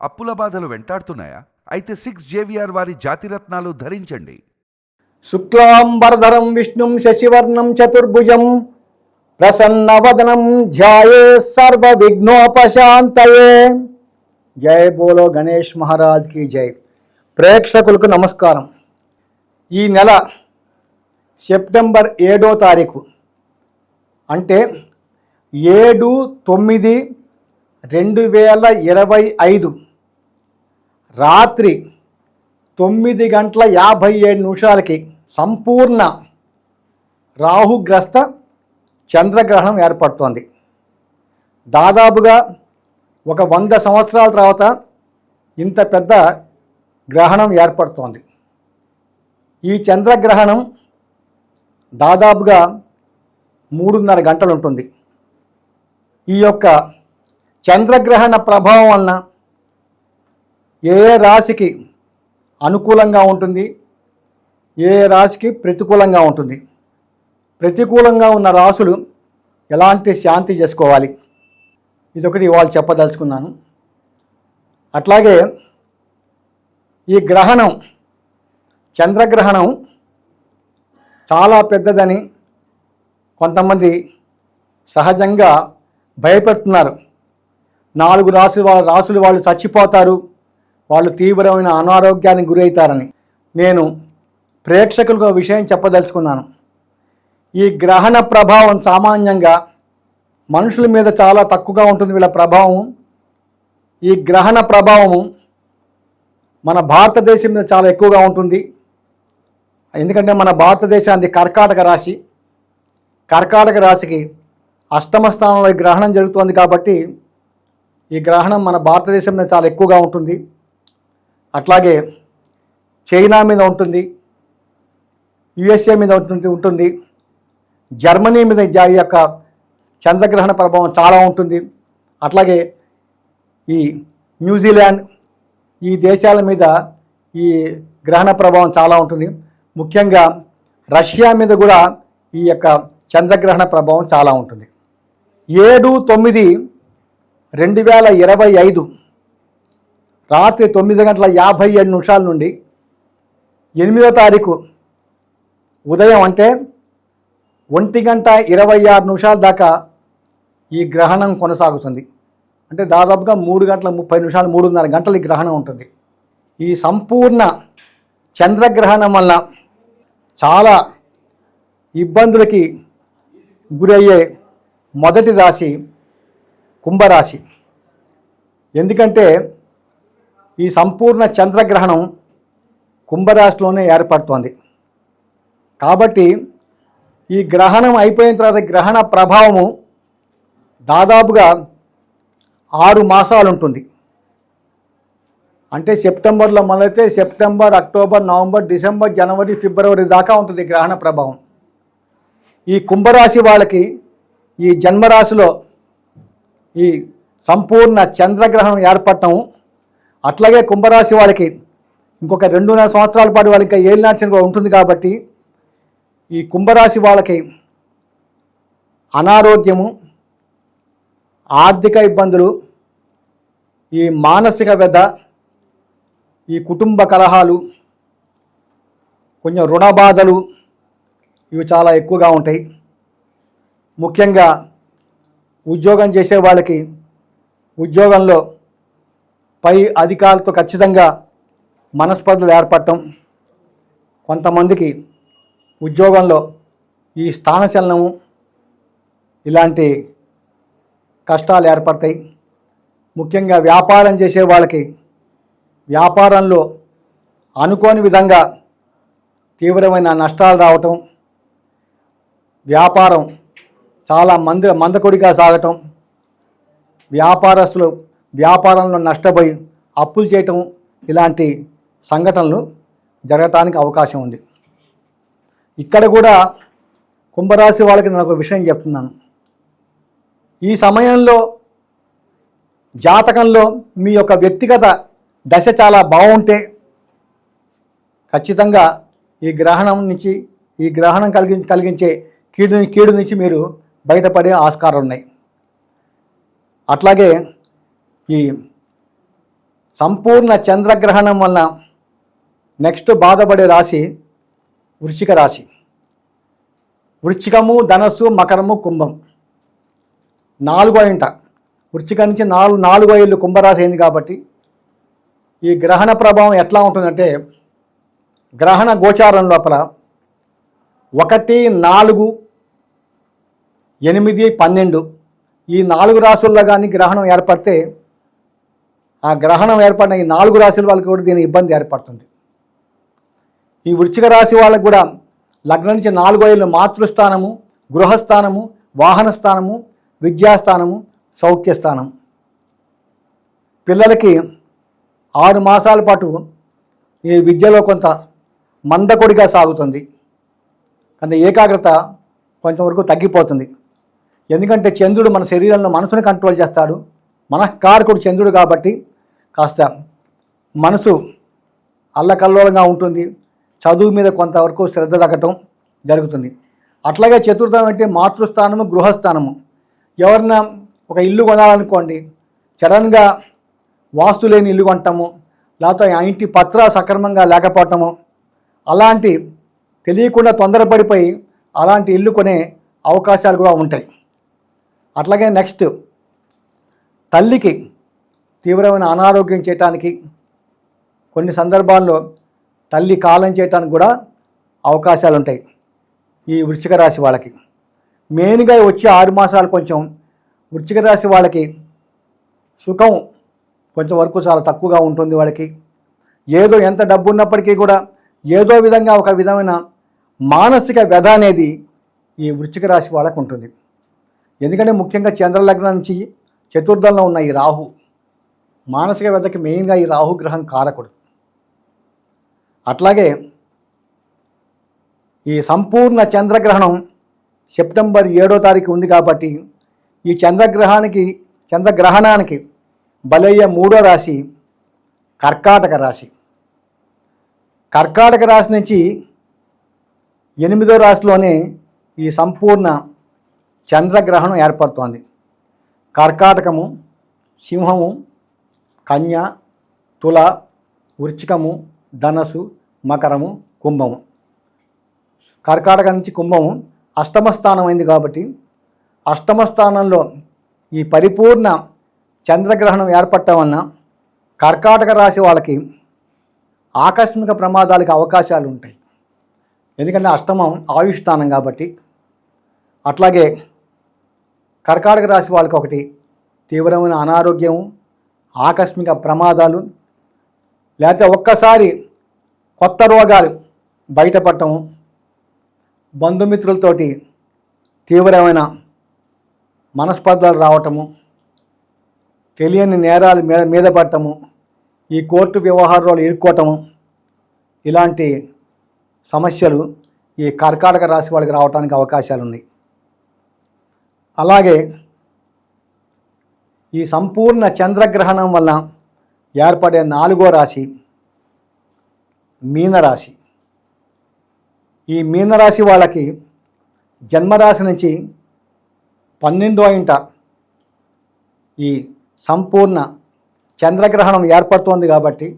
అప్పుల బాధలు వెంటాడుతున్నాయా? అయితే 6 JVR వారి జాతిరత్నాలు ధరించండి. శుక్లాంబరధరం విష్ణుం శశివర్ణం చతుర్భుజం ప్రసన్నవదనం ధ్యాయే సర్వ విఘ్నోపశాంతయే. జై బోలో గణేష్ మహారాజ్ కి జై. ప్రేక్షకులకు నమస్కారం. ఈ నెల సెప్టెంబర్ 7వ తారీఖు అంటే 7/9/2025 రాత్రి 9:57 సంపూర్ణ రాహుగ్రస్త చంద్రగ్రహణం ఏర్పడుతోంది. దాదాపుగా ఒక 100 సంవత్సరాల తర్వాత ఇంత పెద్ద గ్రహణం ఏర్పడుతోంది. ఈ చంద్రగ్రహణం దాదాపుగా 3:30 గంటలు ఉంటుంది. ఈ యొక్క చంద్రగ్రహణ ప్రభావం వలన ఏ రాశికి అనుకూలంగా ఉంటుంది, ఏ రాశికి ప్రతికూలంగా ఉంటుంది, ప్రతికూలంగా ఉన్న రాశులు ఎలాంటి శాంతి చేసుకోవాలి, ఇదొకటి ఇవాళ చెప్పదలుచుకున్నాను. అట్లాగే ఈ గ్రహణం చంద్రగ్రహణం చాలా పెద్దదని కొంతమంది సహజంగా భయపెడుతున్నారు. 4 రాసులు వాళ్ళు చచ్చిపోతారు, వాళ్ళు తీవ్రమైన అనారోగ్యానికి గురవుతారని. నేను ప్రేక్షకులకు ఒక విషయం చెప్పదలుచుకున్నాను. ఈ గ్రహణ ప్రభావం సామాన్యంగా మనుషుల మీద చాలా తక్కువగా ఉంటుంది. వీళ్ళ ప్రభావం, ఈ గ్రహణ ప్రభావము మన భారతదేశం మీద చాలా ఎక్కువగా ఉంటుంది. ఎందుకంటే మన భారతదేశానికి కర్కాటక రాశి, కర్కాటక రాశికి 8వ స్థానంలో ఈ గ్రహణం జరుగుతోంది కాబట్టి ఈ గ్రహణం మన భారతదేశం మీద చాలా ఎక్కువగా ఉంటుంది. అట్లాగే చైనా మీద ఉంటుంది, USA మీద ఉంటుంది, జర్మనీ మీద ఈ యొక్క చంద్రగ్రహణ ప్రభావం చాలా ఉంటుంది. అట్లాగే ఈ న్యూజిలాండ్ ఈ దేశాల మీద ఈ గ్రహణ ప్రభావం చాలా ఉంటుంది. ముఖ్యంగా రష్యా మీద కూడా ఈ యొక్క చంద్రగ్రహణ ప్రభావం చాలా ఉంటుంది. 7/9/2025 రాత్రి 9:57 నుండి 8వ తారీఖు ఉదయం అంటే 1:26 దాకా ఈ గ్రహణం కొనసాగుతుంది. అంటే దాదాపుగా 3:30 3:30 గంటలు ఈ గ్రహణం ఉంటుంది. ఈ సంపూర్ణ చంద్రగ్రహణం వల్ల చాలా ఇబ్బందులకి గురయ్యే మొదటి రాశి కుంభరాశి. ఎందుకంటే ఈ సంపూర్ణ చంద్రగ్రహణం కుంభరాశిలోనే ఏర్పడుతోంది. కాబట్టి ఈ గ్రహణం అయిపోయిన తర్వాత గ్రహణ ప్రభావము దాదాపుగా 6 మాసాలు ఉంటుంది. అంటే సెప్టెంబర్లో మొదలైతే సెప్టెంబర్, అక్టోబర్, నవంబర్, డిసెంబర్, జనవరి, ఫిబ్రవరి దాకా ఉంటుంది గ్రహణ ప్రభావం. ఈ కుంభరాశి వాళ్ళకి ఈ జన్మరాశిలో ఈ సంపూర్ణ చంద్రగ్రహణం ఏర్పడటం, అట్లాగే కుంభరాశి వాళ్ళకి ఇంకొక 2.5 సంవత్సరాల పాటు వాళ్ళకి ఏలినాటి కూడా ఉంటుంది. కాబట్టి ఈ కుంభరాశి వాళ్ళకి అనారోగ్యము, ఆర్థిక ఇబ్బందులు, ఈ మానసిక వ్యధ, ఈ కుటుంబ కలహాలు, కొంచెం రుణ బాధలు ఇవి చాలా ఎక్కువగా ఉంటాయి. ముఖ్యంగా ఉద్యోగం చేసే వాళ్ళకి ఉద్యోగంలో పై అధికారులతో ఖచ్చితంగా మనస్పర్ధలు ఏర్పడటం, కొంతమందికి ఉద్యోగంలో ఈ స్థానచలనము ఇలాంటి కష్టాలు ఏర్పడతాయి. ముఖ్యంగా వ్యాపారం చేసే వాళ్ళకి వ్యాపారంలో అనుకోని విధంగా తీవ్రమైన నష్టాలు రావటం, వ్యాపారం చాలా మందకొడిగా సాగటం, వ్యాపారస్తులు వ్యాపారంలో నష్టపోయి అప్పులు చేయటం, ఇలాంటి సంఘటనలు జరగటానికి అవకాశం ఉంది. ఇక్కడ కూడా కుంభరాశి వాళ్ళకి నేను ఒక విషయం చెప్తున్నాను. ఈ సమయంలో జాతకంలో మీ యొక్క వ్యక్తిగత దశ చాలా బాగుంటే ఖచ్చితంగా ఈ గ్రహణం కలిగించే కీడు నుంచి మీరు బయటపడే ఆస్కారాలు ఉన్నాయి. అట్లాగే ఈ సంపూర్ణ చంద్రగ్రహణం వల్ల నెక్స్ట్ బాధపడే రాశి వృశ్చిక రాశి. వృశ్చికము, ధనస్సు, మకరము, కుంభం. 4వ ఇంట వృశ్చిక నుంచి నాలుగో ఇల్లు కుంభరాశి అయింది కాబట్టి ఈ గ్రహణ ప్రభావం ఎట్లా ఉంటుందంటే, గ్రహణ గోచారం లోపల 1, 4, 8, 12 ఈ 4 రాశుల్లో కానీ గ్రహణం ఏర్పడితే ఆ గ్రహణం ఏర్పడిన ఈ 4 రాశుల వాళ్ళకి కూడా దీని ఇబ్బంది ఏర్పడుతుంది. ఈ వృశ్చిక రాశి వాళ్ళకు కూడా లగ్నం నుంచి 4వ ఇల్లు మాతృస్థానము, గృహస్థానము, వాహన స్థానము, విద్యాస్థానము, సౌఖ్యస్థానం. పిల్లలకి 6 మాసాల పాటు ఈ విద్యలో కొంత మందకొడిగా సాగుతుంది. కొంత ఏకాగ్రత కొంతవరకు తగ్గిపోతుంది. ఎందుకంటే చంద్రుడు మన శరీరంలో మనసును కంట్రోల్ చేస్తాడు. మనఃకారకుడు చంద్రుడు కాబట్టి కాస్త మనసు అల్లకల్లోలంగా ఉంటుంది. చదువు మీద కొంతవరకు శ్రద్ధ తగ్గటం జరుగుతుంది. అట్లాగే చతుర్థం అంటే మాతృస్థానము, గృహస్థానము. ఎవరన్నా ఒక ఇల్లు కొనాలనుకోండి, సడన్గా వాస్తు లేని ఇల్లు కొంటాము, లేకపోతే ఆ ఇంటి పత్ర సక్రమంగా లేకపోవటము, అలాంటి తెలియకుండా తొందరపడిపోయి అలాంటి ఇల్లు కొనే అవకాశాలు కూడా ఉంటాయి. అట్లాగే నెక్స్ట్ తల్లికి తీవ్రమైన అనారోగ్యం చేయటానికి, కొన్ని సందర్భాల్లో తల్లి కాలం చేయటానికి కూడా అవకాశాలు ఉంటాయి ఈ వృశ్చిక రాశి వాళ్ళకి. మెయిన్గా వచ్చే 6 మాసాలు కొంచెం వృశ్చిక రాశి వాళ్ళకి సుఖం కొంచెం వరకు చాలా తక్కువగా ఉంటుంది. వాళ్ళకి ఏదో ఎంత డబ్బు ఉన్నప్పటికీ కూడా ఏదో విధంగా ఒక విధమైన మానసిక వ్యధ అనేది ఈ వృశ్చిక రాశి వాళ్ళకు ఉంటుంది. ఎందుకంటే ముఖ్యంగా చంద్రలగ్నం నుంచి చతుర్థంలో ఉన్న ఈ రాహు మానసిక వ్యధకి మెయిన్గా ఈ రాహు గ్రహం కారకుడు. అట్లాగే ఈ సంపూర్ణ చంద్రగ్రహణం సెప్టెంబర్ 7వ తారీఖు ఉంది కాబట్టి ఈ చంద్రగ్రహణానికి బలయ్యే 3వ రాశి కర్కాటక రాశి. కర్కాటక రాశి నుంచి 8వ రాశిలోనే ఈ సంపూర్ణ చంద్రగ్రహణం ఏర్పడుతోంది. కర్కాటకము, సింహము, కన్య, తుల, వృశ్చికము, ధనస్సు, మకరము, కుంభము. కర్కాటక నుంచి కుంభము అష్టమ స్థానం అయింది కాబట్టి అష్టమ స్థానంలో ఈ పరిపూర్ణ చంద్రగ్రహణం ఏర్పడటం వలన కర్కాటక రాశి వాళ్ళకి ఆకస్మిక ప్రమాదాలకు అవకాశాలు ఉంటాయి. ఎందుకంటే అష్టమం ఆయుష్ స్థానం కాబట్టి. అట్లాగే కర్కాటక రాశి వాళ్ళకి ఒకటి తీవ్రమైన అనారోగ్యం, ఆకస్మిక ప్రమాదాలు, లేకపోతే ఒక్కసారి కొత్త రోగాలు బయటపడటము, బంధుమిత్రులతోటి తీవ్రమైన మనస్పర్ధలు రావటము, తెలియని నేరాలు మీద పడటము, ఈ కోర్టు వ్యవహారాలు ఇరుక్కోవటము, ఇలాంటి సమస్యలు ఈ కర్కాటక రాశి వాళ్ళకి రావడానికి అవకాశాలు ఉన్నాయి. అలాగే ఈ సంపూర్ణ చంద్రగ్రహణం వల్ల ఏర్పడే 4వ రాశి మీనరాశి. ఈ మీనరాశి వాళ్ళకి జన్మరాశి నుంచి 12వ ఇంట ఈ సంపూర్ణ చంద్రగ్రహణం ఏర్పడుతోంది కాబట్టి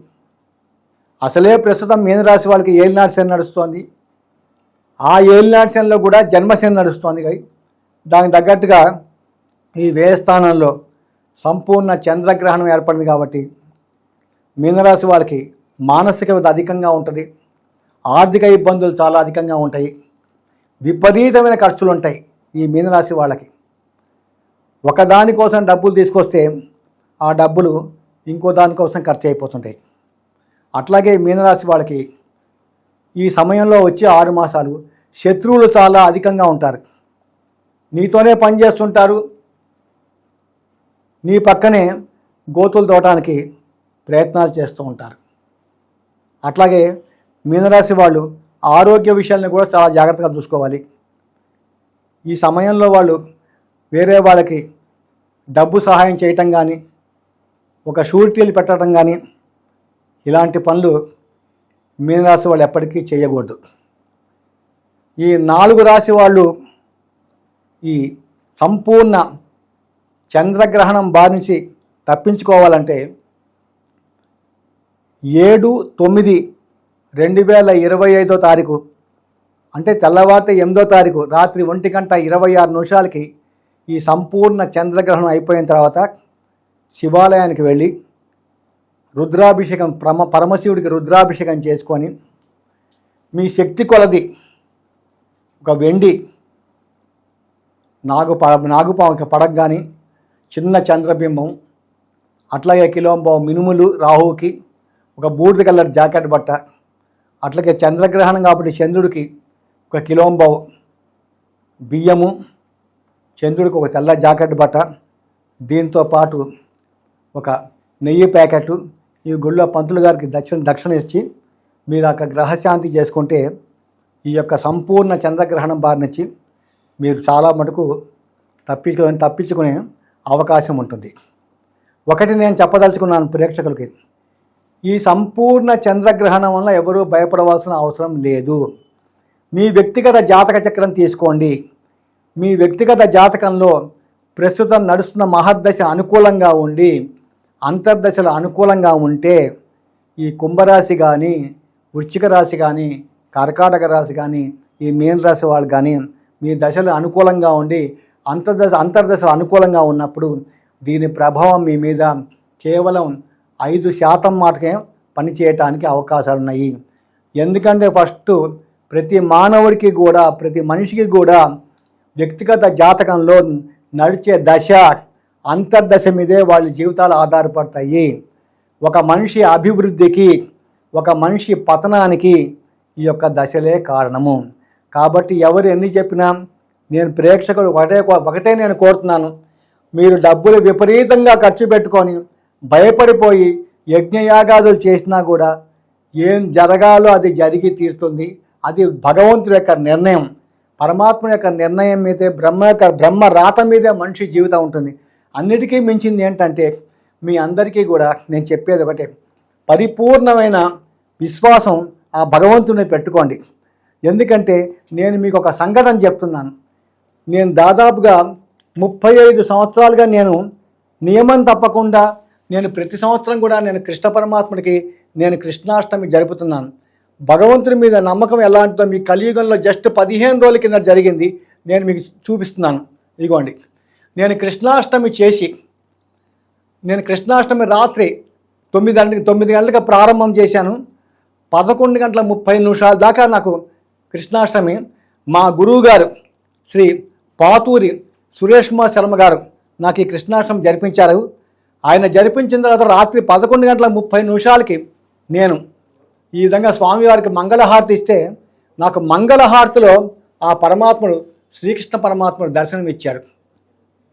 అసలే ప్రస్తుతం మీనరాశి వాళ్ళకి ఏలినాటి శని నడుస్తోంది. ఆ ఏలినాటి శనిలో కూడా జన్మశని నడుస్తోంది. దానికి తగ్గట్టుగా ఈ వ్యయస్థానంలో సంపూర్ణ చంద్రగ్రహణం ఏర్పడింది కాబట్టి మీనరాశి వాళ్ళకి మానసిక వ్యధ అధికంగా ఉంటుంది. ఆర్థిక ఇబ్బందులు చాలా అధికంగా ఉంటాయి. విపరీతమైన ఖర్చులు ఉంటాయి ఈ మీనరాశి వాళ్ళకి. ఒకదానికోసం డబ్బులు తీసుకొస్తే ఆ డబ్బులు ఇంకో దానికోసం ఖర్చు అయిపోతుంటాయి. అట్లాగే మీనరాశి వాళ్ళకి ఈ సమయంలో వచ్చే 6 మాసాలు శత్రువులు చాలా అధికంగా ఉంటారు. నీతోనే పనిచేస్తుంటారు, నీ పక్కనే గోతులు తోవటానికి ప్రయత్నాలు చేస్తూ ఉంటారు. అట్లాగే మీనరాశి వాళ్ళు ఆరోగ్య విషయాలను కూడా చాలా జాగ్రత్తగా చూసుకోవాలి. ఈ సమయంలో వాళ్ళు వేరే వాళ్ళకి డబ్బు సహాయం చేయటం కానీ, ఒక షూరిటీలు పెట్టడం కానీ, ఇలాంటి పనులు మీనరాశి వాళ్ళు ఎప్పటికీ చేయకూడదు. ఈ 4 రాశి వాళ్ళు ఈ సంపూర్ణ చంద్రగ్రహణం బారి నుంచి తప్పించుకోవాలంటే 7/9/2025 అంటే తెల్లవారితే 8వ తారీఖు రాత్రి 1:26 ఈ సంపూర్ణ చంద్రగ్రహణం అయిపోయిన తర్వాత శివాలయానికి వెళ్ళి రుద్రాభిషేకం పరమశివుడికి రుద్రాభిషేకం చేసుకొని మీ శక్తి కొలది ఒక వెండి నాగుపాముకి పడక కానీ చిన్న చంద్రబింబం, అట్లాగే కిలోంబావు మినుములు రాహువుకి, ఒక బూడిద కలర్ జాకెట్ బట్ట, అట్లాగే చంద్రగ్రహణం కాబట్టి చంద్రుడికి ఒక కిలోంబావు బియ్యము, చంద్రుడికి ఒక తెల్ల జాకెట్ బట్ట, దీంతో పాటు ఒక నెయ్యి ప్యాకెట్ ఈ గుళ్ళో పంతులు గారికి దక్షిణ ఇచ్చి మీరు అక్కడ గ్రహశాంతి చేసుకుంటే ఈ యొక్క సంపూర్ణ చంద్రగ్రహణం బారి నుంచి మీరు చాలా మటుకు తప్పించుకునే అవకాశం ఉంటుంది. ఒకటి నేను చెప్పదలుచుకున్నాను ప్రేక్షకులకి, ఈ సంపూర్ణ చంద్రగ్రహణం వల్ల ఎవరూ భయపడవలసిన అవసరం లేదు. మీ వ్యక్తిగత జాతక చక్రం తీసుకోండి. మీ వ్యక్తిగత జాతకంలో ప్రస్తుతం నడుస్తున్న మహర్దశ అనుకూలంగా ఉండి అంతర్దశలు అనుకూలంగా ఉంటే ఈ కుంభరాశి కానీ, వృశ్చిక రాశి కానీ, కర్కాటక రాశి కానీ, ఈ మీన రాశి వాళ్ళు కానీ మీ దశలు అనుకూలంగా ఉండి అంతర్దశలు అనుకూలంగా ఉన్నప్పుడు దీని ప్రభావం మీ మీద కేవలం 5% మాటకే పనిచేయటానికి అవకాశాలు ఉన్నాయి. ఎందుకంటే ఫస్ట్ ప్రతి మానవుడికి కూడా, ప్రతి మనిషికి కూడా వ్యక్తిగత జాతకంలో నడిచే దశ అంతర్దశ మీదే వాళ్ళ జీవితాలు ఆధారపడతాయి. ఒక మనిషి అభివృద్ధికి, ఒక మనిషి పతనానికి ఈ యొక్క దశలే కారణము. కాబట్టి ఎవరు ఎన్ని చెప్పినా నేను ప్రేక్షకులు ఒకటే నేను కోరుతున్నాను, మీరు డబ్బులు విపరీతంగా ఖర్చు పెట్టుకొని భయపడిపోయి యజ్ఞయాగాదులు చేసినా కూడా ఏం జరగాలో అది జరిగి తీరుతుంది. అది భగవంతుడి యొక్క నిర్ణయం, పరమాత్మ యొక్క నిర్ణయం మీదే, బ్రహ్మ రాత మీదే మనిషి జీవితం ఉంటుంది. అన్నిటికీ మించింది ఏంటంటే మీ అందరికీ కూడా నేను చెప్పేది ఒకటే, పరిపూర్ణమైన విశ్వాసం ఆ భగవంతుని పెట్టుకోండి. ఎందుకంటే నేను మీకు ఒక సంఘటన చెప్తున్నాను. నేను దాదాపుగా 35 సంవత్సరాలుగా నేను నియమం తప్పకుండా నేను ప్రతి సంవత్సరం కూడా నేను కృష్ణ పరమాత్ముడికి నేను కృష్ణాష్టమి జరుపుతున్నాను. భగవంతుడి మీద నమ్మకం ఎలాంటిదో మీ కలియుగంలో జస్ట్ 15 రోజుల కింద జరిగింది. నేను మీకు చూపిస్తున్నాను. ఇదిగోండి, నేను కృష్ణాష్టమి చేసి, నేను కృష్ణాష్టమి రాత్రి 9 గంటలకు ప్రారంభం చేశాను. 11:30 దాకా నాకు కృష్ణాష్టమి మా గురువు గారు శ్రీ పాతూరి సురేష్ కుమార్ శర్మ గారు నాకు ఈ కృష్ణాష్టమి జరిపించారు. ఆయన జరిపించిన తర్వాత రాత్రి 11:30 నేను ఈ విధంగా స్వామివారికి మంగళహారతి ఇస్తే నాకు మంగళహారతిలో ఆ పరమాత్ముడు, శ్రీకృష్ణ పరమాత్ముడు దర్శనం ఇచ్చాడు.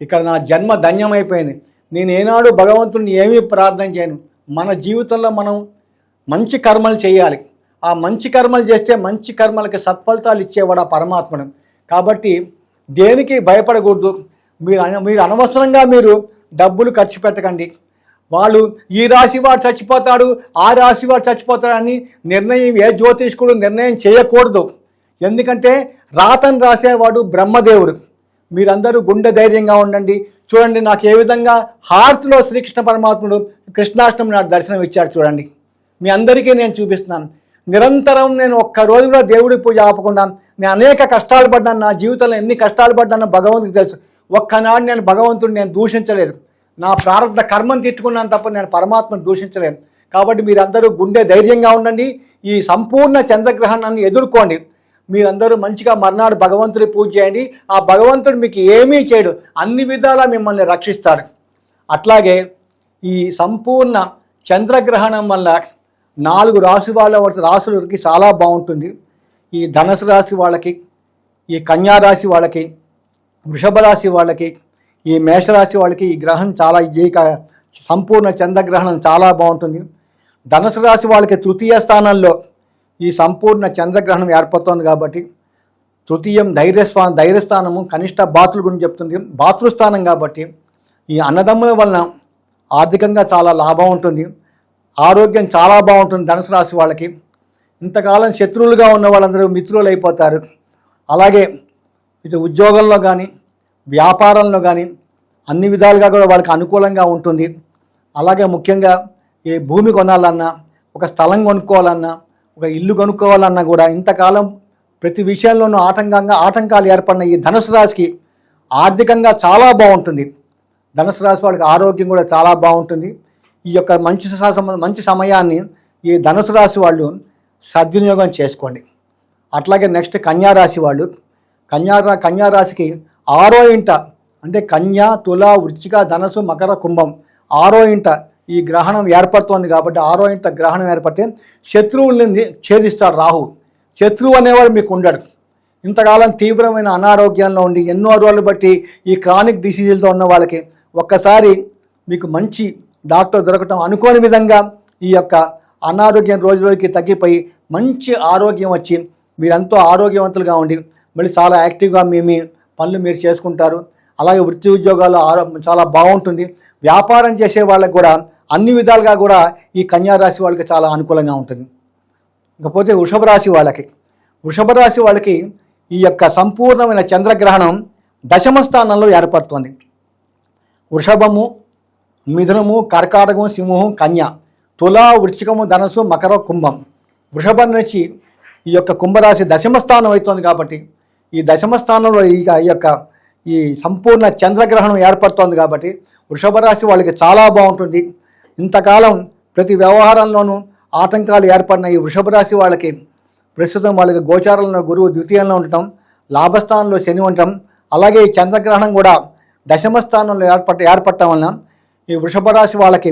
ఇక్కడ నా జన్మ ధన్యమైపోయింది. నేను ఏనాడు భగవంతుడిని ఏమీ ప్రార్థన చేయను. మన జీవితంలో మనం మంచి కర్మలు చేయాలి. ఆ మంచి కర్మలు చేస్తే మంచి కర్మలకి సత్ఫలితాలు ఇచ్చేవాడు ఆ పరమాత్ముడు. కాబట్టి దేనికి భయపడకూడదు. మీరు అనవసరంగా మీరు డబ్బులు ఖర్చు పెట్టకండి. వాళ్ళు ఈ రాశి వాడు చచ్చిపోతాడు, ఆ రాశి వాడు చచ్చిపోతాడని నిర్ణయం ఏ జ్యోతిష్కుడు నిర్ణయం చేయకూడదు. ఎందుకంటే రాతను రాసేవాడు బ్రహ్మదేవుడు. మీరందరూ గుండె ధైర్యంగా ఉండండి. చూడండి, నాకు ఏ విధంగా హారతిలో శ్రీకృష్ణ పరమాత్ముడు కృష్ణాష్టమి నాడు దర్శనం ఇచ్చాడు. చూడండి, మీ అందరికీ నేను చూపిస్తున్నాను. నిరంతరం నేను ఒక్కరోజు కూడా దేవుడి పూజ ఆపకుండా నేను అనేక కష్టాలు పడ్డాను. నా జీవితంలో ఎన్ని కష్టాలు పడ్డానో భగవంతుడికి తెలుసు. ఒక్కనాడు నేను భగవంతుడిని నేను దూషించలేదు. నా ప్రారంభ కర్మను తిట్టుకున్నాను తప్ప నేను పరమాత్మను దూషించలేదు. కాబట్టి మీరందరూ గుండె ధైర్యంగా ఉండండి. ఈ సంపూర్ణ చంద్రగ్రహణాన్ని ఎదుర్కోండి. మీరందరూ మంచిగా మర్నాడు భగవంతుడి పూజ చేయండి. ఆ భగవంతుడు మీకు ఏమీ చేయడు, అన్ని విధాలా మిమ్మల్ని రక్షిస్తాడు. అట్లాగే ఈ సంపూర్ణ చంద్రగ్రహణం వల్ల 4 రాశులకి చాలా బాగుంటుంది. ఈ ధనుసు రాశి వాళ్ళకి, ఈ కన్యా రాశి వాళ్ళకి, వృషభ రాశి వాళ్ళకి, ఈ మేషరాశి వాళ్ళకి ఈ గ్రహం చాలా, ఈ సంపూర్ణ చంద్రగ్రహణం చాలా బాగుంటుంది. ధనుసు రాశి వాళ్ళకి తృతీయ స్థానంలో ఈ సంపూర్ణ చంద్రగ్రహణం ఏర్పడుతోంది. కాబట్టి తృతీయం ధైర్యస్థానము, కనిష్ట బాతుల గురించి చెప్తుంది. బాతృస్థానం కాబట్టి ఈ అన్నదమ్ముల వలన ఆర్థికంగా చాలా లాభం ఉంటుంది. ఆరోగ్యం చాలా బాగుంటుంది ధనుసు రాశి వాళ్ళకి. ఇంతకాలం శత్రువులుగా ఉన్న వాళ్ళందరూ మిత్రులు అయిపోతారు. అలాగే ఇటు ఉద్యోగంలో కానీ, వ్యాపారంలో కానీ అన్ని విధాలుగా కూడా వాళ్ళకి అనుకూలంగా ఉంటుంది. అలాగే ముఖ్యంగా ఈ భూమి కొనాలన్నా, ఒక స్థలం కొనుక్కోవాలన్నా, ఒక ఇల్లు కొనుక్కోవాలన్నా కూడా ఇంతకాలం ప్రతి విషయంలోనూ ఆటంకాలు ఏర్పడిన ఈ ధనుసు రాశికి ఆర్థికంగా చాలా బాగుంటుంది. ధనుసు రాశి వాళ్ళకి ఆరోగ్యం కూడా చాలా బాగుంటుంది. ఈ యొక్క మంచి సమయాన్ని ఈ ధనుసు రాశి వాళ్ళు సద్వినియోగం చేసుకోండి. అట్లాగే నెక్స్ట్ కన్యా రాశి వాళ్ళు, కన్యా రాశికి 6వ ఇంట అంటే కన్యా, తుల, వృశ్చిక, ధనసు, మకర, కుంభం 6వ ఇంట ఈ గ్రహణం ఏర్పడుతోంది. కాబట్టి 6వ ఇంట గ్రహణం ఏర్పడితే శత్రువుల్ని ఛేదిస్తాడు రాహు. శత్రువు అనేవాడు మీకు ఉండడు. ఇంతకాలం తీవ్రమైన అనారోగ్యంలో ఉండి ఎన్నో రోజులు బట్టి ఈ క్రానిక్ డిసీజులతో ఉన్న వాళ్ళకి ఒక్కసారి మీకు మంచి డాక్టర్ దొరకటం, అనుకోని విధంగా ఈ యొక్క అనారోగ్యం రోజుకి తగ్గిపోయి మంచి ఆరోగ్యం వచ్చి మీరెంతో ఆరోగ్యవంతులుగా ఉండి మళ్ళీ చాలా యాక్టివ్గా మీ పనులు మీరు చేసుకుంటారు. అలాగే వృత్తి ఉద్యోగాలు చాలా బాగుంటుంది. వ్యాపారం చేసే వాళ్ళకి కూడా అన్ని విధాలుగా కూడా ఈ కన్యా రాశి వాళ్ళకి చాలా అనుకూలంగా ఉంటుంది. ఇకపోతే వృషభ రాశి వాళ్ళకి ఈ యొక్క సంపూర్ణమైన చంద్రగ్రహణం దశమ స్థానంలో ఏర్పడుతుంది. వృషభము, మిథునము, కర్కాటకము, సింహం, కన్య, తుల, వృశ్చికము, ధనసు, మకర, కుంభం. వృషభం నుంచి ఈ యొక్క కుంభరాశి దశమ స్థానం అవుతుంది. కాబట్టి ఈ దశమ స్థానంలో ఈ సంపూర్ణ చంద్రగ్రహణం ఏర్పడుతోంది. కాబట్టి వృషభ రాశి వాళ్ళకి చాలా బాగుంటుంది. ఇంతకాలం ప్రతి వ్యవహారంలోనూ ఆటంకాలు ఏర్పడిన ఈ వృషభ రాశి వాళ్ళకి ప్రస్తుతం వాళ్ళకి గోచారంలో గురువు ద్వితీయంలో ఉండటం, లాభస్థానంలో శని ఉండటం, అలాగే ఈ చంద్రగ్రహణం కూడా దశమ స్థానంలో ఏర్పడటం వలన ఈ వృషభ రాశి వాళ్ళకి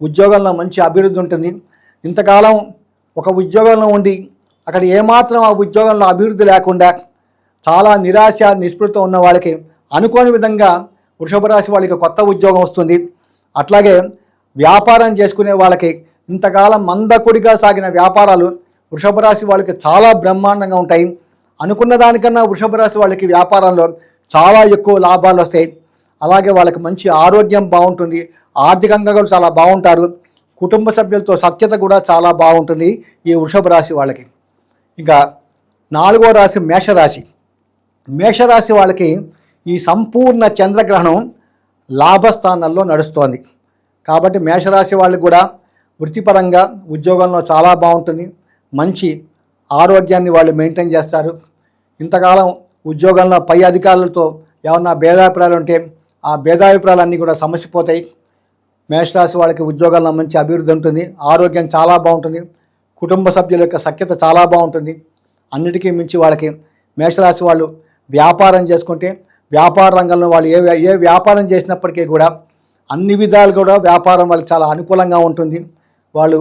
ఉద్యోగంలో మంచి అభివృద్ధి ఉంటుంది. ఇంతకాలం ఒక ఉద్యోగంలో ఉండి అక్కడ ఏమాత్రం ఆ ఉద్యోగంలో అభివృద్ధి లేకుండా చాలా నిరాశ నిస్పృహతో ఉన్న వాళ్ళకి అనుకోని విధంగా వృషభ రాశి వాళ్ళకి కొత్త ఉద్యోగం వస్తుంది. అట్లాగే వ్యాపారం చేసుకునే వాళ్ళకి ఇంతకాలం మందకుడిగా సాగిన వ్యాపారాలు వృషభ రాశి వాళ్ళకి చాలా బ్రహ్మాండంగా ఉంటాయి. అనుకున్న దానికన్నా వృషభ రాశి వాళ్ళకి వ్యాపారంలో చాలా ఎక్కువ లాభాలు వస్తాయి. అలాగే వాళ్ళకి మంచి ఆరోగ్యం బాగుంటుంది. ఆర్థికంగా కూడా చాలా బాగుంటారు. కుటుంబ సభ్యులతో సఖ్యత కూడా చాలా బాగుంటుంది ఈ వృషభ రాశి వాళ్ళకి. ఇంకా 4వ రాశి మేషరాశి వాళ్ళకి ఈ సంపూర్ణ చంద్రగ్రహణం లాభస్థానాల్లో నడుస్తోంది. కాబట్టి మేషరాశి వాళ్ళకి కూడా వృత్తిపరంగా ఉద్యోగంలో చాలా బాగుంటుంది. మంచి ఆరోగ్యాన్ని వాళ్ళు మెయింటైన్ చేస్తారు. ఇంతకాలం ఉద్యోగంలో పై అధికారులతో ఏమన్నా భేదాభిప్రాయాలు ఉంటే ఆ భేదాభిప్రాయాలన్నీ కూడా సమసిపోతాయి. మేషరాశి వాళ్ళకి ఉద్యోగాల్లో మంచి అభివృద్ధి ఉంటుంది. ఆరోగ్యం చాలా బాగుంటుంది. కుటుంబ సభ్యుల యొక్క సఖ్యత చాలా బాగుంటుంది. అన్నిటికీ మించి వాళ్ళకి మేషరాశి వాళ్ళు వ్యాపారం చేసుకుంటే వ్యాపార రంగంలో వాళ్ళు ఏ వ్యాపారం చేసినప్పటికీ కూడా అన్ని విధాలు కూడా వ్యాపారం వాళ్ళకి చాలా అనుకూలంగా ఉంటుంది. వాళ్ళు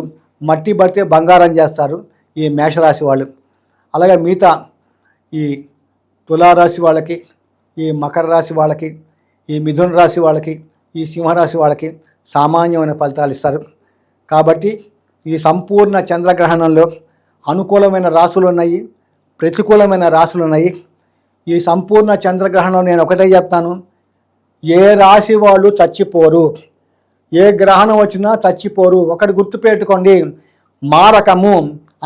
మట్టి పడితే బంగారం చేస్తారు ఈ మేషరాశి వాళ్ళు. అలాగే మిగతా ఈ తులారాశి వాళ్ళకి, ఈ మకర రాశి వాళ్ళకి, ఈ మిథున రాశి వాళ్ళకి, ఈ సింహరాశి వాళ్ళకి సామాన్యమైన ఫలితాలు ఇస్తారు. కాబట్టి ఈ సంపూర్ణ చంద్రగ్రహణంలో అనుకూలమైన రాశులు ఉన్నాయి, ప్రతికూలమైన రాశులు ఉన్నాయి. ఈ సంపూర్ణ చంద్రగ్రహణంలో నేను ఒకటే చెప్తాను, ఏ రాశి వాళ్ళు చచ్చిపోరు, ఏ గ్రహణం వచ్చినా చచ్చిపోరు. ఒకటి గుర్తుపెట్టుకోండి, మారకము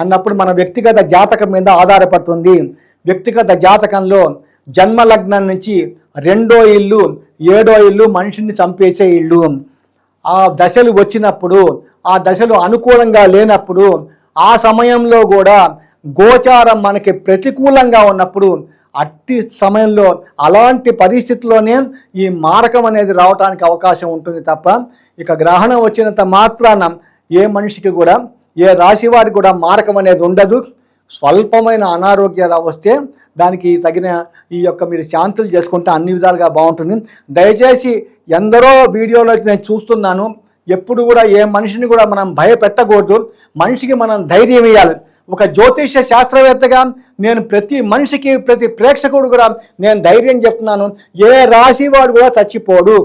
అన్నప్పుడు మన వ్యక్తిగత జాతకం మీద ఆధారపడుతుంది. వ్యక్తిగత జాతకంలో జన్మలగ్నం నుంచి 2వ ఇల్లు 7వ ఇల్లు మనిషిని చంపేసే ఇల్లు. ఆ దశలు వచ్చినప్పుడు, ఆ దశలు అనుకూలంగా లేనప్పుడు, ఆ సమయంలో కూడా గోచారం మనకి ప్రతికూలంగా ఉన్నప్పుడు, అట్టి సమయంలో అలాంటి పరిస్థితుల్లోనే ఈ మారకం అనేది రావడానికి అవకాశం ఉంటుంది తప్ప ఇక గ్రహణం వచ్చినంత మాత్రాన ఏ మనిషికి కూడా, ఏ రాశి వారికి కూడా మారకం అనేది ఉండదు. స్వల్పమైన అనారోగ్యాలు వస్తే దానికి తగిన ఈ యొక్క మీరు శాంతులు చేసుకుంటే అన్ని విధాలుగా బాగుంటుంది. దయచేసి ఎందరో వీడియోలో నేను చూస్తున్నాను, ఎప్పుడు కూడా ఏ మనిషిని కూడా మనం భయపెట్టకూడదు. మనిషికి మనం ధైర్యం ఇవ్వాలి. ఒక జ్యోతిష శాస్త్రవేత్తగా నేను ప్రతి మనిషికి, ప్రతి ప్రేక్షకుడు కూడా నేను ధైర్యం చెప్తున్నాను. ఏ రాశి వాడు కూడా చచ్చిపోడు.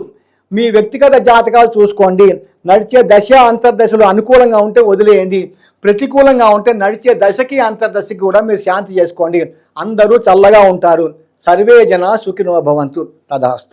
మీ వ్యక్తిగత జాతకాలు చూసుకోండి. నడిచే దశ అంతర్దశలు అనుకూలంగా ఉంటే వదిలేయండి, ప్రతికూలంగా ఉంటే నడిచే దశకి అంతర్దశకి కూడా మీరు శాంతి చేసుకోండి. అందరూ చల్లగా ఉంటారు. సర్వే జన సుఖినో భవంతు. తదాస్తు.